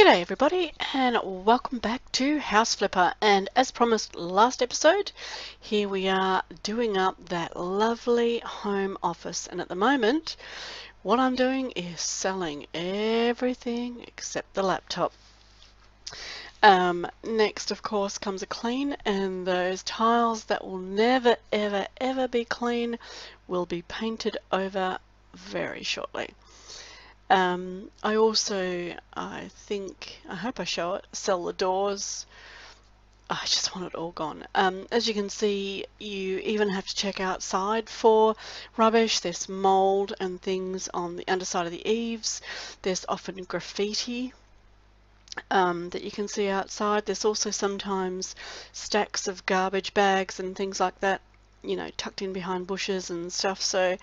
G'day everybody, and welcome back to House Flipper. And as promised last episode, here we are doing up that lovely home office. And at the moment, what I'm doing is selling everything except the laptop. Next, of course, comes a clean, and those tiles that will never ever be clean will be painted over very shortly. I also, I hope I show it, sell the doors. I just want it all gone. As you can see, you even have to check outside for rubbish. There's mold and things on the underside of the eaves. There's often graffiti that you can see outside. There's also sometimes stacks of garbage bags and things like that, you know, tucked in behind bushes and stuff. So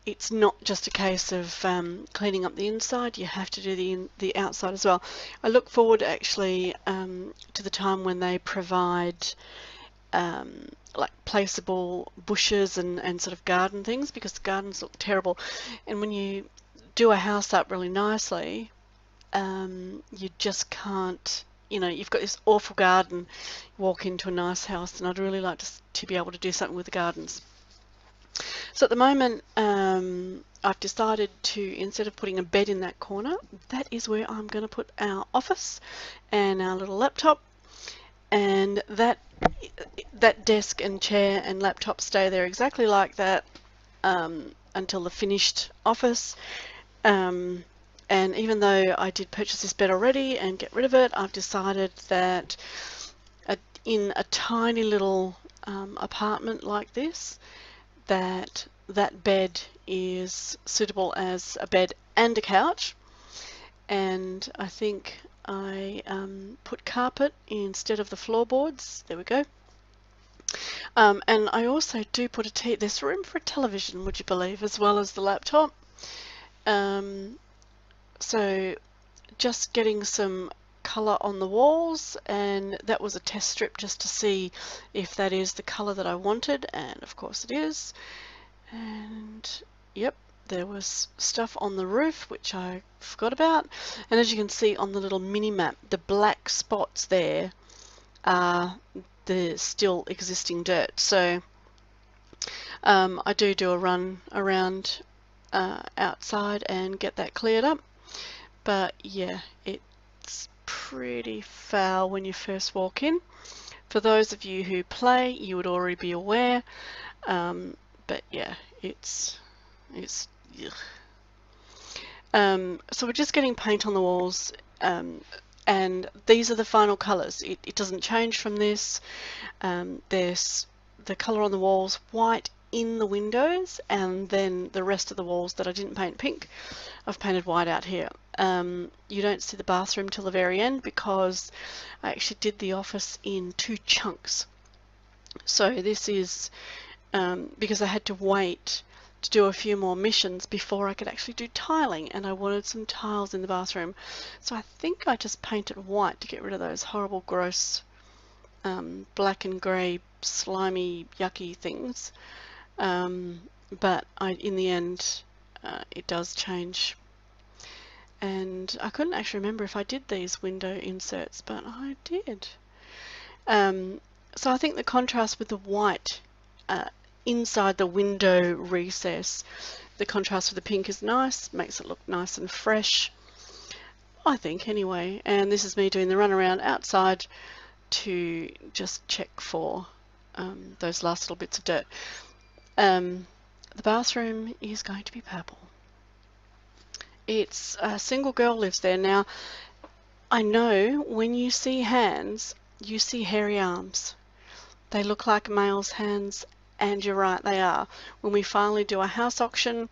it's not just a case of cleaning up the inside, you have to do the outside as well. I look forward actually to the time when they provide like placeable bushes and sort of garden things, because the gardens look terrible. And when you do a house up really nicely, you just can't, you know, you've got this awful garden, walk into a nice house, and I'd really like to be able to do something with the gardens. So at the moment, I've decided to, instead of putting a bed in that corner, that is where I'm going to put our office and our little laptop, and that desk and chair and laptop stay there exactly like that until the finished office. And even though I did purchase this bed already and get rid of it, I've decided that in a tiny little apartment like this, that bed is suitable as a bed and a couch. And I think I put carpet instead of the floorboards. There we go. And I also do put there's room for a television, would you believe, as well as the laptop. So just getting some colour on the walls, and that was a test strip just to see if that is the colour that I wanted, and of course it is. And yep, there was stuff on the roof which I forgot about, and as you can see on the little mini map, the black spots there are the still existing dirt. So I do a run around outside and get that cleared up. But yeah, it's pretty foul when you first walk in. For those of you who play, you would already be aware, but yeah, it's so we're just getting paint on the walls, and these are the final colours. It doesn't change from this. There's the colour on the walls, white in the windows, and then the rest of the walls that I didn't paint pink, I've painted white out here. You don't see the bathroom till the very end because I actually did the office in 2 chunks. So this is because I had to wait to do a few more missions before I could actually do tiling, and I wanted some tiles in the bathroom. So I think I just painted white to get rid of those horrible gross black and grey slimy yucky things. But in the end it does change. And I couldn't actually remember if I did these window inserts, but I did. So I think the contrast with the white inside the window recess, the contrast with the pink is nice, makes it look nice and fresh, I think, anyway. And this is me doing the run around outside to just check for those last little bits of dirt. The bathroom is going to be purple. It's a single girl lives there. Now, I know when you see hands, you see hairy arms. They look like male's hands, and you're right, they are. When we finally do a house auction,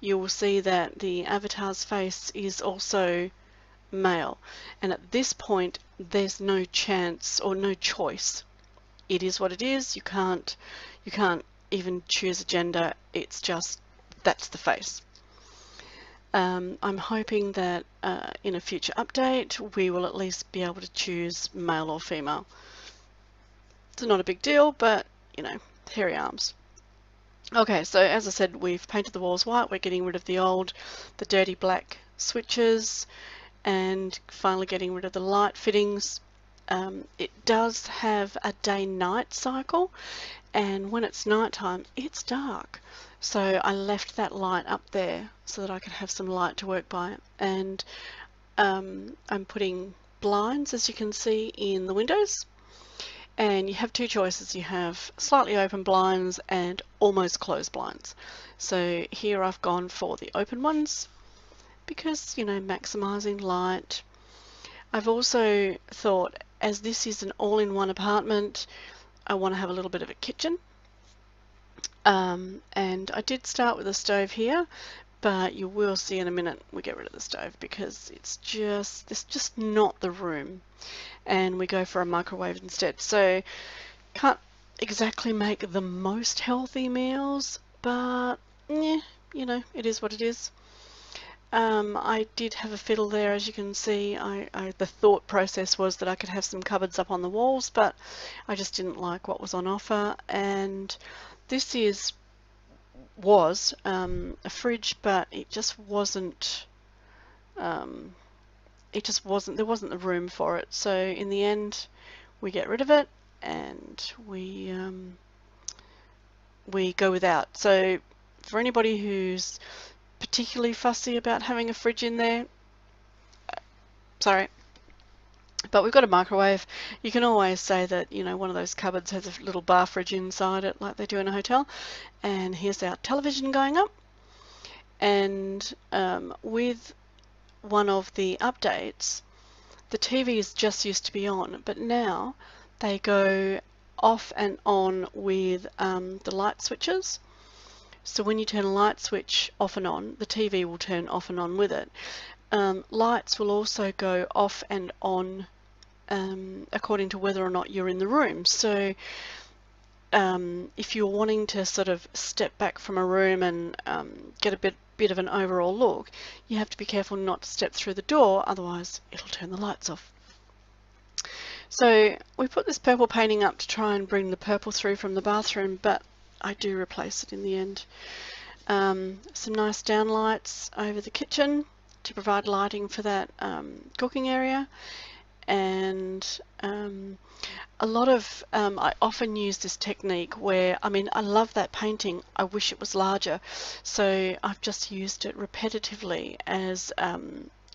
you will see that the avatar's face is also male. And at this point, there's no chance or no choice. It is what it is. You can't even choose a gender. It's just, that's the face. I'm hoping that in a future update we will at least be able to choose male or female. It's not a big deal, but you know, hairy arms. Okay, so as I said, we've painted the walls white. We're getting rid of the dirty black switches, and finally getting rid of the light fittings. It does have a day-night cycle, and when it's nighttime it's dark, so I left that light up there so that I could have some light to work by. And I'm putting blinds, as you can see, in the windows, and you have two choices. You have slightly open blinds and almost closed blinds. So here I've gone for the open ones because, you know, maximizing light. I've also thought, as this is an all-in-one apartment, I want to have a little bit of a kitchen. And I did start with a stove here, but you will see in a minute we get rid of the stove because it's just not the room, and we go for a microwave instead. So can't exactly make the most healthy meals, but yeah, you know, it is what it is. I did have a fiddle there, as you can see. The thought process was that I could have some cupboards up on the walls, but I just didn't like what was on offer. And this was a fridge, but it just wasn't. There wasn't the room for it. So in the end, we get rid of it and we go without. So for anybody who's particularly fussy about having a fridge in there, sorry, but we've got a microwave. You can always say that, you know, one of those cupboards has a little bar fridge inside it like they do in a hotel. And here's our television going up. And with one of the updates, the TVs just used to be on, but now they go off and on with the light switches. So when you turn a light switch off and on, the TV will turn off and on with it. Lights will also go off and on according to whether or not you're in the room. So if you're wanting to sort of step back from a room and get a bit of an overall look, you have to be careful not to step through the door, otherwise it'll turn the lights off. So we put this purple painting up to try and bring the purple through from the bathroom, but I do replace it in the end. Some nice downlights over the kitchen to provide lighting for that cooking area, and a lot of I often use this technique where, I mean, I love that painting, I wish it was larger, so I've just used it repetitively as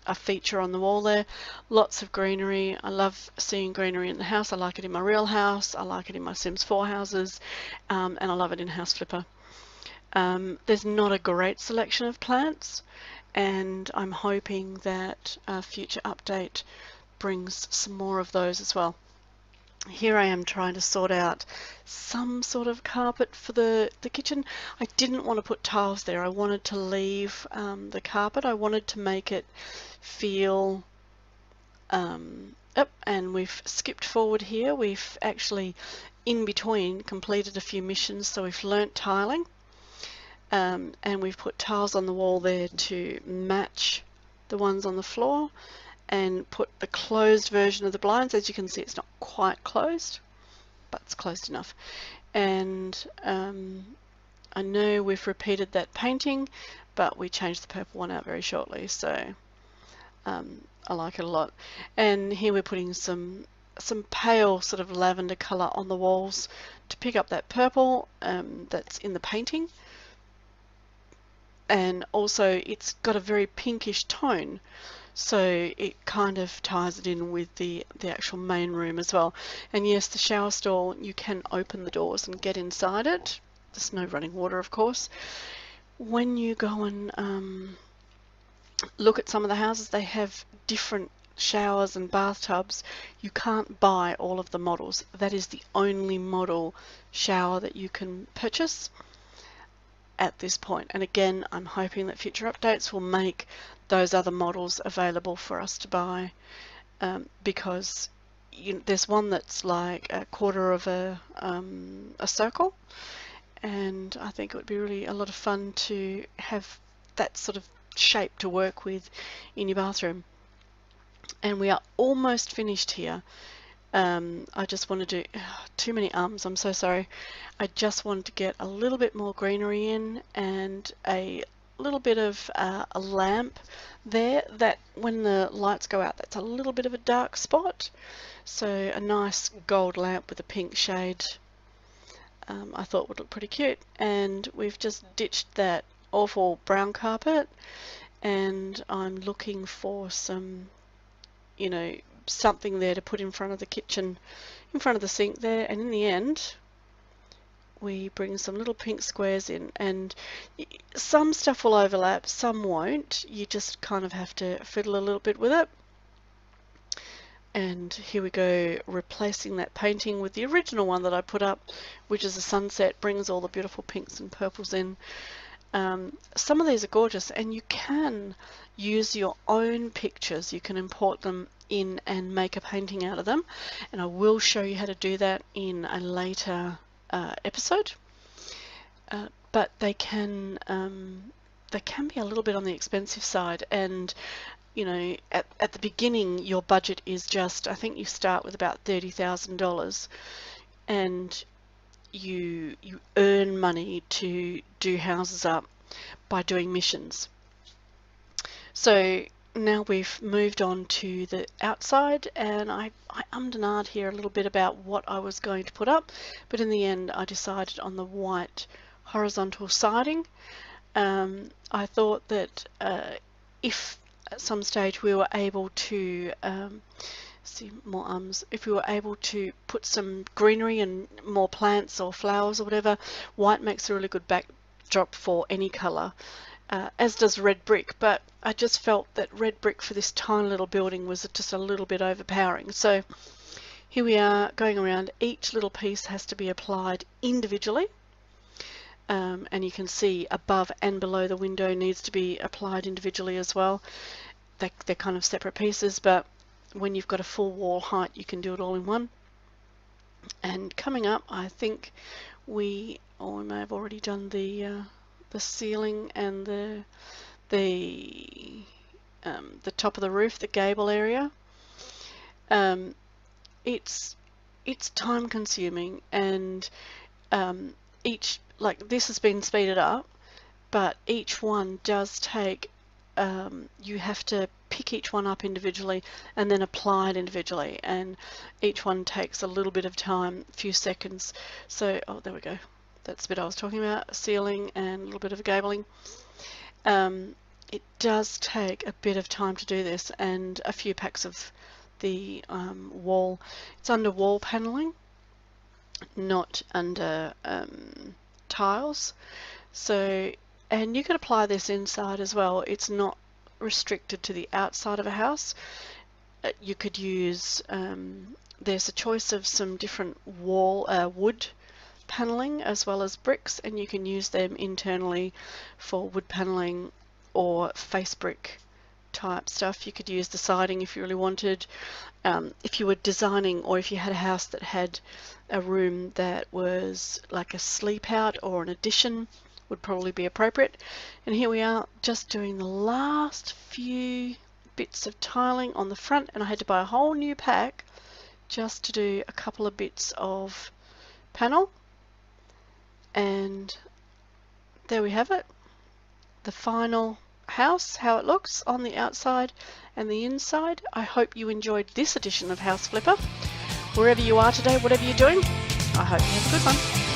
a feature on the wall there. Lots of greenery. I love seeing greenery in the house. I like it in my real house, I like it in my Sims 4 houses, and I love it in House Flipper. There's not a great selection of plants, and I'm hoping that a future update brings some more of those as well. Here I am trying to sort out some sort of carpet for the kitchen. I didn't want to put tiles there. I wanted to leave the carpet. I wanted to make it feel and we've skipped forward here. We've actually in between completed a few missions, so we've learnt tiling, and we've put tiles on the wall there to match the ones on the floor, and put the closed version of the blinds. As you can see, it's not quite closed, but it's closed enough. And I know we've repeated that painting, but we changed the purple one out very shortly, so I like it a lot. And here we're putting some pale sort of lavender colour on the walls to pick up that purple that's in the painting. And also it's got a very pinkish tone, so it kind of ties it in with the actual main room as well. And yes, the shower stall, you can open the doors and get inside it. There's no running water, of course. When you go and look at some of the houses, they have different showers and bathtubs. You can't buy all of the models. That is the only model shower that you can purchase at this point. And again, I'm hoping that future updates will make those other models available for us to buy, because there's one that's like a quarter of a circle, and I think it would be really a lot of fun to have that sort of shape to work with in your bathroom. And we are almost finished here. I just want to do too many arms, I'm so sorry. I just wanted to get a little bit more greenery in and a little bit of a lamp there that when the lights go out, that's a little bit of a dark spot. So a nice gold lamp with a pink shade I thought would look pretty cute. And we've just ditched that awful brown carpet, and I'm looking for some, you know, something there to put in front of the kitchen, in front of the sink there. And in the end, we bring some little pink squares in, and some stuff will overlap, some won't. You just kind of have to fiddle a little bit with it. And here we go, replacing that painting with the original one that I put up, which is a sunset, brings all the beautiful pinks and purples in. Some of these are gorgeous, and you can use your own pictures. You can import them in and make a painting out of them, and I will show you how to do that in a later episode. But they can be a little bit on the expensive side, and you know, at the beginning your budget is just, I think you start with about $30,000, and you earn money to do houses up by doing missions. So now we've moved on to the outside, and I ummed and ahed here a little bit about what I was going to put up, but in the end I decided on the white horizontal siding. I thought that if at some stage we were able to if we were able to put some greenery and more plants or flowers or whatever, white makes a really good backdrop for any colour, as does red brick, but I just felt that red brick for this tiny little building was just a little bit overpowering. So here we are going around. Each little piece has to be applied individually. And you can see above and below the window needs to be applied individually as well. They're kind of separate pieces, but when you've got a full wall height you can do it all in one. And coming up, I think we may have already done the ceiling and the top of the roof, the gable area. It's time consuming, and this has been speeded up, but each one does take, you have to pick each one up individually and then apply it individually, and each one takes a little bit of time, a few seconds. So, oh, there we go. That's the bit I was talking about, ceiling and a little bit of gabling. It does take a bit of time to do this, and a few packs of the wall. It's under wall paneling, not under tiles. So, and you can apply this inside as well. It's not restricted to the outside of a house. You could use, there's a choice of some different wood paneling as well as bricks, and you can use them internally for wood paneling or face brick type stuff. You could use the siding if you really wanted. If you were designing, or if you had a house that had a room that was like a sleep out or an addition, would probably be appropriate. And here we are, just doing the last few bits of tiling on the front, and I had to buy a whole new pack just to do a couple of bits of panel. And there we have it, the final house, how it looks on the outside and the inside. I hope you enjoyed this edition of House Flipper. Wherever you are today, whatever you're doing, I hope you have a good one.